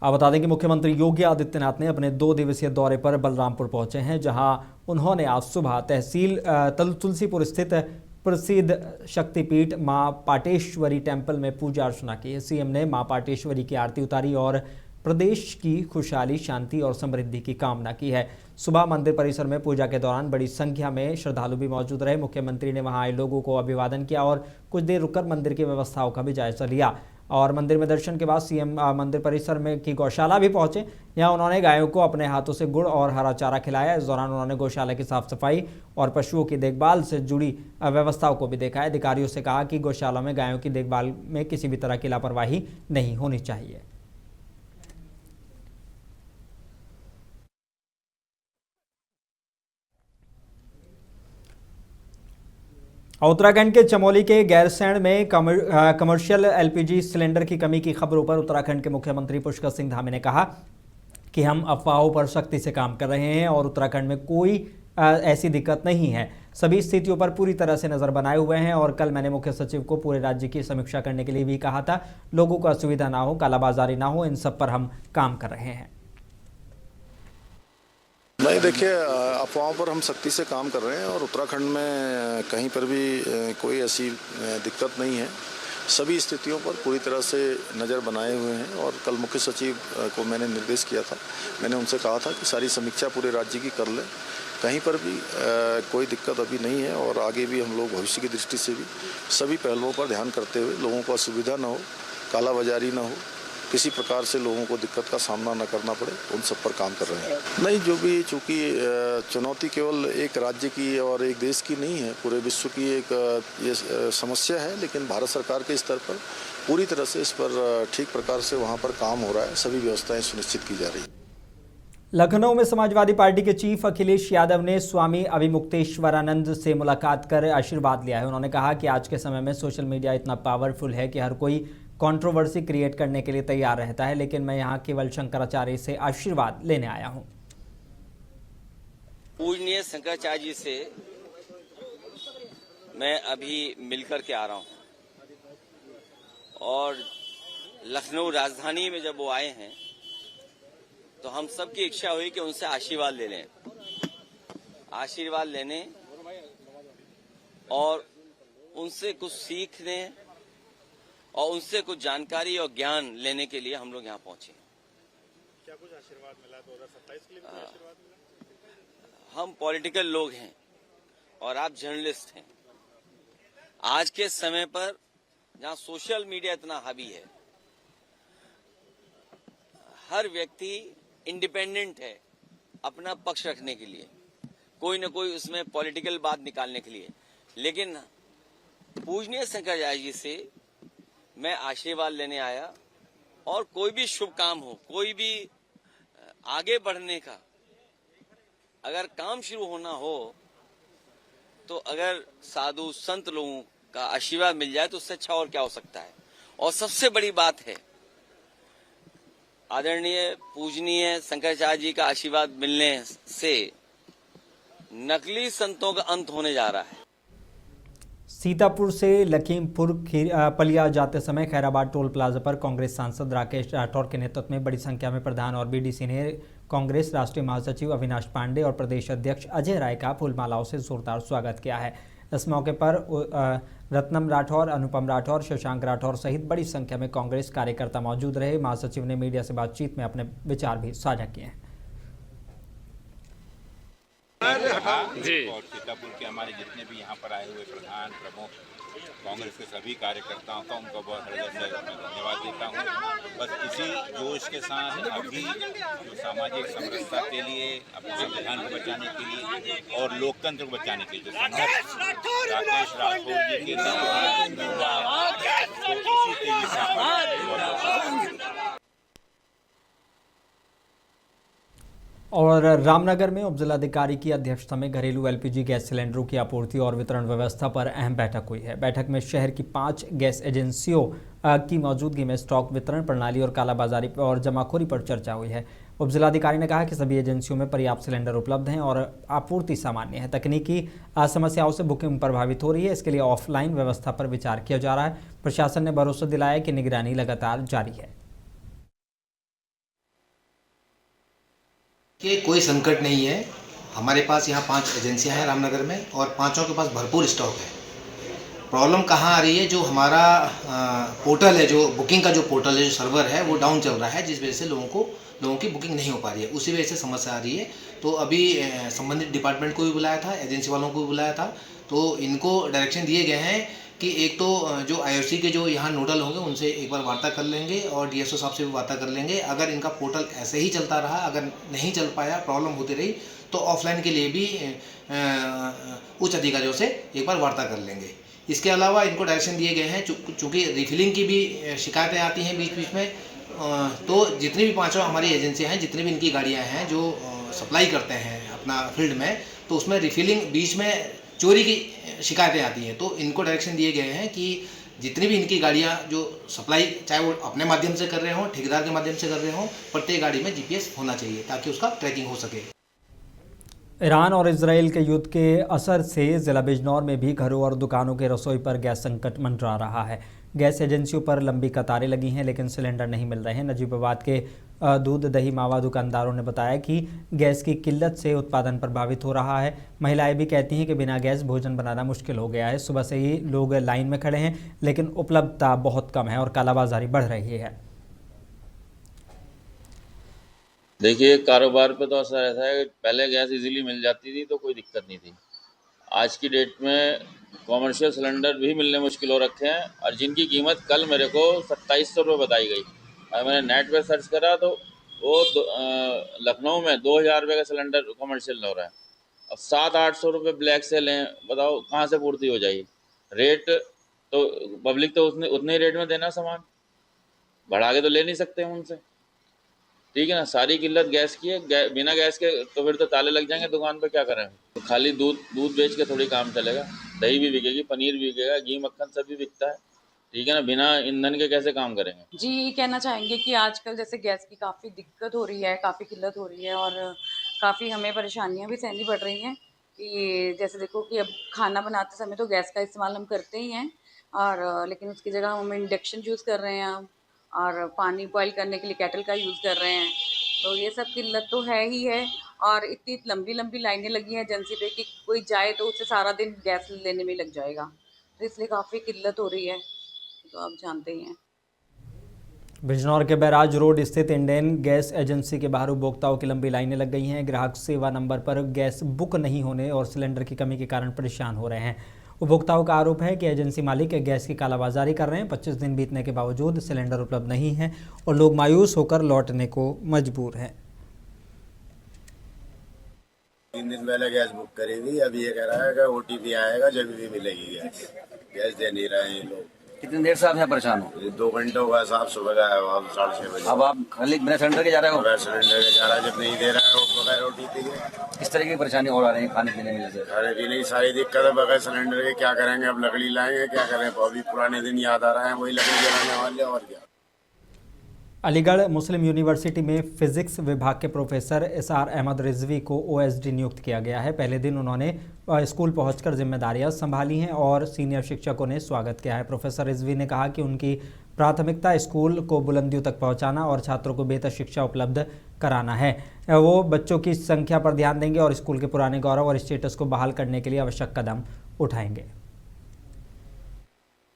आप बता दें कि मुख्यमंत्री योगी आदित्यनाथ ने अपने 2 दिवसीय दौरे पर बलरामपुर पहुंचे हैं, जहां उन्होंने आज सुबह तहसील तुलसीपुर स्थित प्रसिद्ध शक्तिपीठ मां पाटेश्वरी टेंपल में पूजा अर्चना की। सीएम ने मां पाटेश्वरी की आरती उतारी और प्रदेश की खुशहाली, शांति और समृद्धि की कामना की है। सुबह मंदिर परिसर में पूजा के दौरान बड़ी संख्या में श्रद्धालु भी मौजूद रहे। मुख्यमंत्री ने वहां आए लोगों को अभिवादन किया और कुछ देर रुककर मंदिर की व्यवस्थाओं का भी जायजा लिया। और मंदिर में दर्शन के बाद सीएम मंदिर परिसर में की गौशाला भी पहुंचे। यहां उन्होंने गायों को अपने हाथों से गुड़ और हरा चारा खिलाया। इस दौरान उन्होंने गौशाला की साफ सफाई और पशुओं की देखभाल से जुड़ी व्यवस्थाओं को भी देखा। अधिकारियों से कहा कि गौशाला में गायों की देखभाल में किसी भी तरह की लापरवाही नहीं होनी चाहिए। उत्तराखंड के चमोली के गैरसैंण में कमर्शियल एलपीजी सिलेंडर की कमी की खबरों पर उत्तराखंड के मुख्यमंत्री पुष्कर सिंह धामी ने कहा कि हम अफवाहों पर सख्ती से काम कर रहे हैं और उत्तराखंड में कोई ऐसी दिक्कत नहीं है। सभी स्थितियों पर पूरी तरह से नजर बनाए हुए हैं और कल मैंने मुख्य सचिव को पूरे राज्य की समीक्षा करने के लिए भी कहा था। लोगों को असुविधा ना हो, कालाबाजारी ना हो, इन सब पर हम काम कर रहे हैं। नहीं, देखिए, अफवाहों पर हम सख्ती से काम कर रहे हैं और उत्तराखंड में कहीं पर भी कोई ऐसी दिक्कत नहीं है। सभी स्थितियों पर पूरी तरह से नज़र बनाए हुए हैं और कल मुख्य सचिव को मैंने निर्देश किया था। मैंने उनसे कहा था कि सारी समीक्षा पूरे राज्य की कर लें। कहीं पर भी कोई दिक्कत अभी नहीं है और आगे भी हम लोग भविष्य की दृष्टि से भी सभी पहलुओं पर ध्यान करते हुए लोगों को असुविधा न हो, कालाबाजारी न हो, किसी प्रकार से लोगों को दिक्कत का सामना न करना पड़े, उन सब पर काम कर रहे हैं। नहीं, जो भी चूँकि चुनौती केवल एक राज्य की और एक देश की नहीं है, पूरे विश्व की एक ये समस्या है, लेकिन भारत सरकार के स्तर पर पूरी तरह से इस पर ठीक प्रकार से वहाँ पर काम हो रहा है। सभी व्यवस्थाएं सुनिश्चित की जा रही है। लखनऊ में समाजवादी पार्टी के चीफ अखिलेश यादव ने स्वामी अभिमुक्तेश्वरानंद से मुलाकात कर आशीर्वाद लिया है। उन्होंने कहा कि आज के समय में सोशल मीडिया इतना पावरफुल है कि हर कोई कंट्रोवर्सी क्रिएट करने के लिए तैयार रहता है, लेकिन मैं यहाँ केवल शंकराचार्य से आशीर्वाद लेने आया हूँ। पूजनीय शंकराचार्य जी से मैं अभी मिलकर के आ रहा हूँ और लखनऊ राजधानी में जब वो आए हैं तो हम सबकी इच्छा हुई कि उनसे आशीर्वाद ले लें। आशीर्वाद लेने और उनसे कुछ सीखने और उनसे कुछ जानकारी और ज्ञान लेने के लिए हम लोग यहाँ पहुंचे। क्या कुछ आशीर्वाद मिला? 2027 के लिए भी आशीर्वाद मिला? हम पॉलिटिकल लोग हैं और आप जर्नलिस्ट हैं। आज के समय पर जहाँ सोशल मीडिया इतना हावी है, हर व्यक्ति इंडिपेंडेंट है अपना पक्ष रखने के लिए, कोई न कोई उसमें पॉलिटिकल बात निकालने के लिए, लेकिन पूजनीय शंकराचार्य जी से मैं आशीर्वाद लेने आया और कोई भी शुभ काम हो, कोई भी आगे बढ़ने का अगर काम शुरू होना हो तो अगर साधु संत लोगों का आशीर्वाद मिल जाए तो उससे अच्छा और क्या हो सकता है। और सबसे बड़ी बात है, आदरणीय पूजनीय शंकराचार्य जी का आशीर्वाद मिलने से नकली संतों का अंत होने जा रहा है। सीतापुर से लखीमपुर पलिया जाते समय खैराबाद टोल प्लाजा पर कांग्रेस सांसद राकेश राठौर के नेतृत्व में बड़ी संख्या में प्रधान और बीडीसी ने कांग्रेस राष्ट्रीय महासचिव अविनाश पांडे और प्रदेश अध्यक्ष अजय राय का फूलमालाओं से जोरदार स्वागत किया है। इस मौके पर रत्नम राठौर, अनुपम राठौर, शशांक राठौर सहित बड़ी संख्या में कांग्रेस कार्यकर्ता मौजूद रहे। महासचिव ने मीडिया से बातचीत में अपने विचार भी साझा किए हैं। जी, और सीतापुर के हमारे जितने भी यहाँ पर आए हुए प्रधान प्रमुख कांग्रेस के सभी कार्यकर्ताओं का उनका बहुत हृदय से मैं धन्यवाद देता हूँ। बस इसी जोश के साथ अभी जो सामाजिक समरसता के लिए, अपने संविधान को बचाने के लिए और लोकतंत्र को बचाने के लिए जो संघर्ष राकेश राठौर जी के और रामनगर में उपजिलाधिकारी की अध्यक्षता में घरेलू एलपीजी गैस सिलेंडरों की आपूर्ति और वितरण व्यवस्था पर अहम बैठक हुई है। बैठक में शहर की 5 गैस एजेंसियों की मौजूदगी में स्टॉक वितरण प्रणाली और कालाबाजारी और जमाखोरी पर चर्चा हुई है। उपजिलाधिकारी ने कहा कि सभी एजेंसियों में पर्याप्त सिलेंडर उपलब्ध हैं और आपूर्ति सामान्य है। तकनीकी समस्याओं से बुकिंग प्रभावित हो रही है, इसके लिए ऑफलाइन व्यवस्था पर विचार किया जा रहा है। प्रशासन ने भरोसा दिलाया कि निगरानी लगातार जारी है। कि कोई संकट नहीं है। हमारे पास यहाँ 5 एजेंसियाँ हैं रामनगर में और पांचों के पास भरपूर स्टॉक है। प्रॉब्लम कहाँ आ रही है, जो हमारा पोर्टल है, जो बुकिंग का जो पोर्टल है, जो सर्वर है, वो डाउन चल रहा है, जिस वजह से लोगों की बुकिंग नहीं हो पा रही है। उसी वजह से समस्या आ रही है। तो अभी संबंधित डिपार्टमेंट को भी बुलाया था, एजेंसी वालों को भी बुलाया था। तो इनको डायरेक्शन दिए गए हैं कि एक तो जो IOC के जो यहाँ नोडल होंगे उनसे एक बार वार्ता कर लेंगे और DSO साहब से भी वार्ता कर लेंगे। अगर इनका पोर्टल ऐसे ही चलता रहा, अगर नहीं चल पाया, प्रॉब्लम होती रही, तो ऑफलाइन के लिए भी उच्च अधिकारियों से एक बार वार्ता कर लेंगे। इसके अलावा इनको डायरेक्शन दिए गए हैं, चूँकि रिफिलिंग की भी शिकायतें आती हैं बीच बीच में, तो जितनी भी पांचों हमारी एजेंसियां हैं, जितनी भी इनकी गाड़ियां हैं जो सप्लाई करते हैं अपना फील्ड में, तो उसमें रिफिलिंग बीच में चोरी की शिकायतें आती हैं। तो इनको डायरेक्शन दिए गए हैं कि जितनी भी इनकी गाड़ियां जो सप्लाई, चाहे वो अपने माध्यम से कर रहे हों, ठेकेदार के माध्यम से कर रहे हों, प्रत्येक गाड़ी में GPS होना चाहिए ताकि उसका ट्रैकिंग हो सके। ईरान और इजराइल के युद्ध के असर से ज़िला बिजनौर में भी घरों और दुकानों के रसोई पर गैस संकट मंडरा रहा है। गैस एजेंसियों पर लंबी कतारें लगी हैं, लेकिन सिलेंडर नहीं मिल रहे हैं। नजीबाबाद के दूध दही मावा दुकानदारों ने बताया कि गैस की किल्लत से उत्पादन प्रभावित हो रहा है। महिलाएं भी कहती हैं कि बिना गैस भोजन बनाना मुश्किल हो गया है। सुबह से ही लोग लाइन में खड़े हैं, लेकिन उपलब्धता बहुत कम है और कालाबाजारी बढ़ रही है। देखिए, कारोबार पे तो असर ऐसा है कि पहले गैस इजीली मिल जाती थी तो कोई दिक्कत नहीं थी। आज की डेट में कॉमर्शियल सिलेंडर भी मिलने मुश्किल हो रखे हैं और जिनकी कीमत कल मेरे को 2700 रुपये बताई गई और मैंने नेट पे सर्च करा तो वो लखनऊ में 2000 रुपये का सिलेंडर कॉमर्शियल हो रहा है। अब 700-800 रुपये ब्लैक से लें, बताओ कहाँ से पूर्ति हो जाएगी। रेट तो पब्लिक तो उतने ही रेट में देना सामान, बढ़ा के तो ले नहीं सकते हम उनसे, ठीक है ना। सारी किल्लत गैस की है, बिना गैस के तो फिर तो ताले लग जाएंगे दुकान पे, क्या करें। तो खाली दूध बेच के थोड़ी काम चलेगा। दही भी बिकेगी, पनीर भी बिकेगा, घी मक्खन सब भी बिकता है, ठीक है ना। बिना ईंधन के कैसे काम करेंगे। जी, ये कहना चाहेंगे कि आजकल जैसे गैस की काफ़ी दिक्कत हो रही है, काफ़ी किल्लत हो रही है और काफ़ी हमें परेशानियां भी सहनी पड़ रही हैं कि जैसे देखो कि अब खाना बनाते समय तो गैस का इस्तेमाल हम करते ही हैं और लेकिन उसकी जगह हम इंडक्शन यूज़ कर रहे हैं और पानी बॉयल करने के लिए केटल का यूज़ कर रहे हैं। तो ये सब किल्लत तो है ही है और इतनी लंबी लंबी लाइनें लगी हैं एजेंसी पे कि कोई जाए तो उसे सारा दिन गैस लेने में लग जाएगा। तो इसलिए काफ़ी किल्लत हो रही है, तो आप जानते ही हैं। बिजनौर के बैराज रोड स्थित इंडियन गैस एजेंसी के बाहर उपभोक्ताओं की लंबी लाइनें लग गई हैं। ग्राहक सेवा नंबर पर गैस बुक नहीं होने और सिलेंडर की कमी के कारण परेशान हो रहे हैं। उपभोक्ताओं का आरोप है कि एजेंसी मालिक गैस की कालाबाजारी कर रहे हैं। 25 दिन बीतने के बावजूद सिलेंडर उपलब्ध नहीं है और लोग मायूस होकर लौटने को मजबूर हैं। 3 दिन पहले गैस बुक करी थी, अभी ये कह रहा है कि OTP आएगा जब भी मिलेगी गैस दे नहीं रहे हैं लोग। कितनी देर से आप यहाँ परेशान हो? 2 घंटे हुआ साहब, सुबह का है 6:30 बजे। अब आप खाली बिना सिलेंडर के जा रहे हो? बगैर सिलेंडर के जा रहा है, जब नहीं दे रहा है वो बगैर OTP के। इस तरह की परेशानी और आ रही है खाने पीने में? जैसे खाने पीने की सारी दिक्कत है, बगैर सिलेंडर के क्या करेंगे। अब लकड़ी लाएंगे, क्या करें। अभी पुराने दिन याद आ रहे हैं, वही लकड़ी जलाने वाले और क्या। अलीगढ़ मुस्लिम यूनिवर्सिटी में फिजिक्स विभाग के प्रोफेसर SR अहमद रिजवी को OSD नियुक्त किया गया है। पहले दिन उन्होंने स्कूल पहुंचकर जिम्मेदारियां संभाली हैं और सीनियर शिक्षकों ने स्वागत किया है। प्रोफेसर रिजवी ने कहा कि उनकी प्राथमिकता स्कूल को बुलंदियों तक पहुंचाना और छात्रों को बेहतर शिक्षा उपलब्ध कराना है। वो बच्चों की संख्या पर ध्यान देंगे और स्कूल के पुराने गौरव और स्टेटस को बहाल करने के लिए आवश्यक कदम उठाएंगे।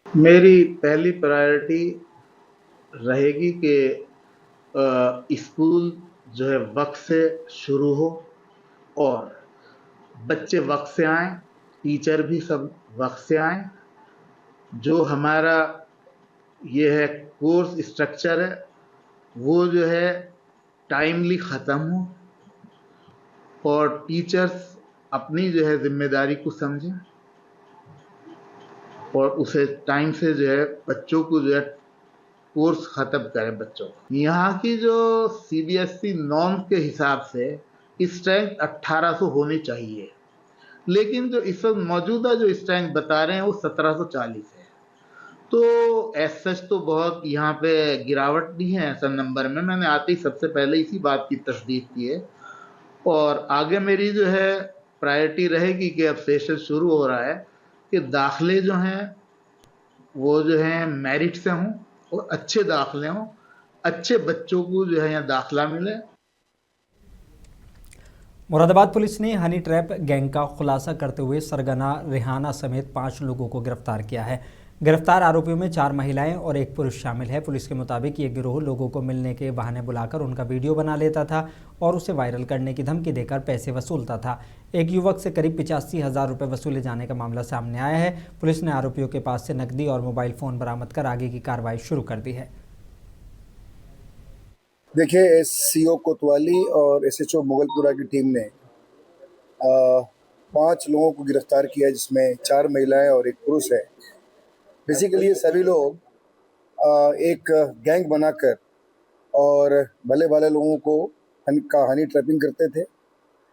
मेरी पहली प्रायोरिटी रहेगी कि स्कूल जो है वक्त से शुरू हो और बच्चे वक्त से आएँ, टीचर भी सब वक्त से आएँ। जो हमारा ये है कोर्स स्ट्रक्चर है वो जो है टाइमली ख़त्म हो और टीचर्स अपनी जो है जिम्मेदारी को समझें और उसे टाइम से जो है बच्चों को जो है कोर्स ख़त्म करें बच्चों। यहाँ की जो CBSE नॉर्म्स के हिसाब से स्ट्रेंथ 1800 होनी चाहिए, लेकिन जो इस वक्त मौजूदा जो स्ट्रेंथ बता रहे हैं वो 1740 है। तो एज सच तो बहुत यहाँ पे गिरावट भी है ऐसा नंबर में। मैंने आते ही सबसे पहले इसी बात की तस्दीक की है और आगे मेरी जो है प्रायोरिटी रहेगी कि अब सेशन शुरू हो रहा है कि दाखिले जो हैं वो जो हैं मेरिट से हों और अच्छे दाखिले हों, अच्छे बच्चों को जो है यहाँ दाखिला मिले। मुरादाबाद पुलिस ने हनी ट्रैप गैंग का खुलासा करते हुए सरगना रेहाना समेत 5 लोगों को गिरफ्तार किया है। गिरफ्तार आरोपियों में 4 महिलाएं और 1 पुरुष शामिल है। पुलिस के मुताबिक ये गिरोह लोगों को मिलने के बहाने बुलाकर उनका वीडियो बना लेता था और उसे वायरल करने की धमकी देकर पैसे वसूलता था। एक युवक से करीब 85,000 रुपये वसूले जाने का मामला सामने आया है। पुलिस ने आरोपियों के पास से नकदी और मोबाइल फ़ोन बरामद कर आगे की कार्रवाई शुरू कर दी है। देखिए, CO कोतवाली और SHO मुगलपुरा की टीम ने 5 लोगों को गिरफ्तार किया, जिसमें 4 महिलाएं और 1 पुरुष है। बेसिकली ये सभी लोग एक गैंग बनाकर और भले भाले लोगों को हनी ट्रैपिंग करते थे,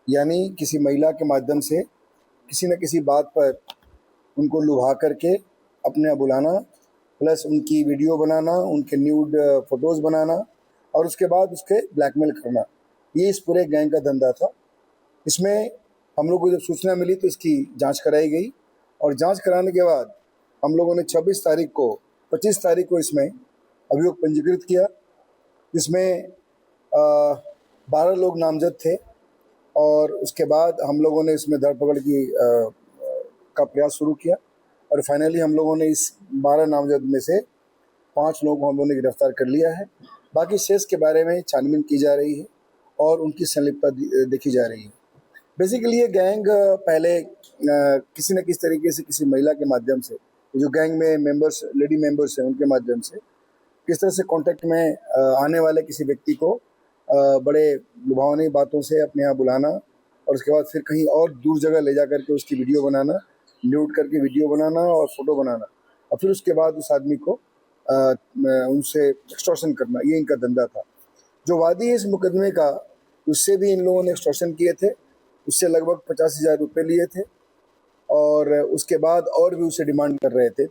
यानी किसी महिला के माध्यम से किसी न किसी बात पर उनको लुभा करके अपने बुलाना, प्लस उनकी वीडियो बनाना, उनके न्यूड फोटोज़ बनाना और उसके बाद उसके ब्लैकमेल करना, ये इस पूरे गैंग का धंधा था। इसमें हम लोग को जब सूचना मिली तो इसकी जांच कराई गई और जांच कराने के बाद हम लोगों ने 25 तारीख को इसमें अभियोग पंजीकृत किया, जिसमें 12 लोग नामजद थे और उसके बाद हम लोगों ने इसमें धरपकड़ का प्रयास शुरू किया और फाइनली हम लोगों ने इस 12 नामजद में से 5 लोगों को हम लोगों ने गिरफ्तार कर लिया है। बाकी शेष के बारे में छानबीन की जा रही है और उनकी संलिप्तता देखी जा रही है। बेसिकली ये गैंग पहले किसी न किसी तरीके से किसी महिला के माध्यम से, जो गैंग में लेडी मेंबर्स हैं, उनके माध्यम से किस तरह से कांटेक्ट में आने वाले किसी व्यक्ति को बड़े लुभावनी बातों से अपने यहाँ बुलाना और उसके बाद फिर कहीं और दूर जगह ले जा करके उसकी वीडियो बनाना, न्यूड करके वीडियो बनाना और फोटो बनाना और फिर उसके बाद उस आदमी को उनसे एक्सटॉर्शन करना, ये इनका धंधा था। जो वादी है इस मुकदमे का, उससे भी इन लोगों ने एक्सटॉर्शन किए थे, उससे लगभग 50,000 रुपये लिए थे और उसके बाद और भी उसे डिमांड कर रहे थे।